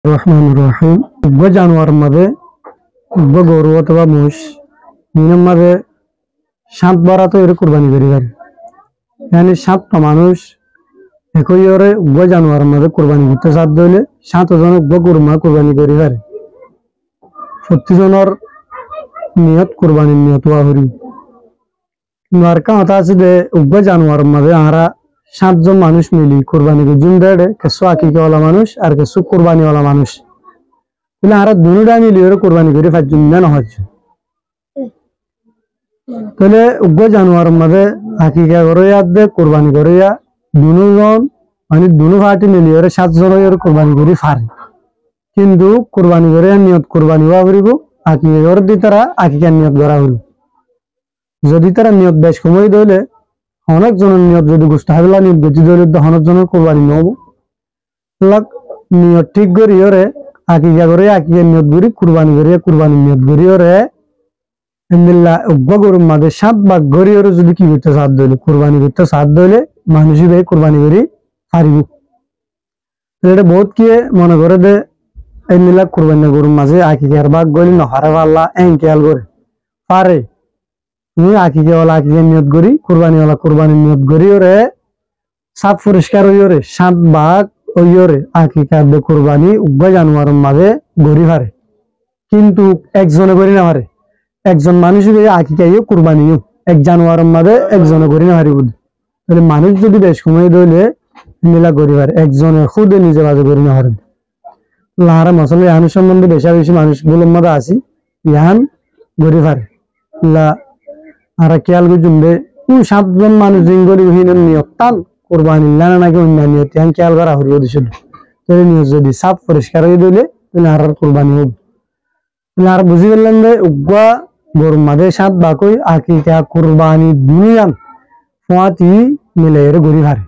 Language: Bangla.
রহমান রহিম উগ্র জানোয়ার মাঝে উগ্র গরু অথবা মোষ নিয়ম মাঝে সাত বারা তো এর কোরবানি করি পারে yani সাতটা মানুষ একই ওরে উগ্র জানোয়ার মাঝে কোরবানি করতে সাত দিলে 7 জন উগ্র গরু মা কোরবানি করি পারে 70 জনের নিয়ত কোরবানির নিয়ত হওয়া হরি আর কথা আছে যে উগ্র জানোয়ার মাঝে আমরা 7 জন মানুষ মিলি কোরবানি করি জুন দেড়ে কিছু আকিকাওয়ালা মানুষ আর কিছু কোরবানিওয়ালা মানুষ তাহলে আমরা দুটা মিলি ওরে কোরবানি করি 5 জন না হয় তাহলে উগ্র জানোয়ার মাঝে আকিকা করে দে কোরবানি করে দুজন মানে দুনো পার্টি মিলি ওরে 7 জন ওরে কোরবানি করি পারে কিন্তু কোরবানি করে নিয়ত কোরবানি হওয়া করিব আকিকা করে দি তারা আকিকা নিয়ত করা হল যদি তারা নিয়ত বেশ সময় দিলে অনেক জনের নিয়ত যদি গুস্তাহাবিলা নিয়ত গতি দিলে অনেক জনের কোরবানি নহব লাগ নিয়ত ঠিক করি ওরে আকিকা করে আকিকা নিয়ত করি কোরবানি করে কোরবানি নিয়ত করি ওরে ইন্দিল্লা উগ্র গরুর মাঝে 7 ভাগ করি ওরে যদি কি করতে সাথ দিলে কোরবানি করতে সাথ দিলে মানুষই ভাই কোরবানি করি পারিব এটা বহুত কি মনে করে দে ইন্দিল্লা কোরবানি গরুর মাঝে আকিকার ভাগ গলি নহারে পাল্লা এনকেয়াল করে পারে তুমি আকিকাওয়ালা আকিকা নিয়ত করি কোরবানিওয়ালা কোরবানি নিয়ত করি ওরে সাপ পরিষ্কার হই ওরে 7 ভাগ হই ওরে আকিকার দে কোরবানি উগ্র জানোয়ারের মাঝে গরি পারে কিন্তু একজনে করি না পারে একজন মানুষের আকিকাইও কোরবানিও এক জানোয়ারের মাঝে একজনে করি না পারি বুঝি তাহলে মানুষ যদি বেশ সময় দিলে মিলা করি পারে একজনের খুদে নিজে বাজে করি না পারে লাহারা মশলা ইহান সম্বন্ধে বেশি মানুষ গুলোর মাঝে আসি ইহান গরি পারে লা আর খেয়াল করছুন দে 7 জন মানুষ জিঙ্গলি হীনের নিয়ত টান কোরবানি লানা নাকি অন্য নিয়ত ইহান খেয়াল করা হরিব দিছিল তাহলে নিয়ত যদি সাপ পরিষ্কার হয়ে দিলে তাহলে আর কোরবানি হোক আর বুঝি গেলেন যে উগ্র গরুর মাঝে 7 ভাগ আকিকা কোরবানি দুনিয়ান ফাতি মিলে এর গরি হারে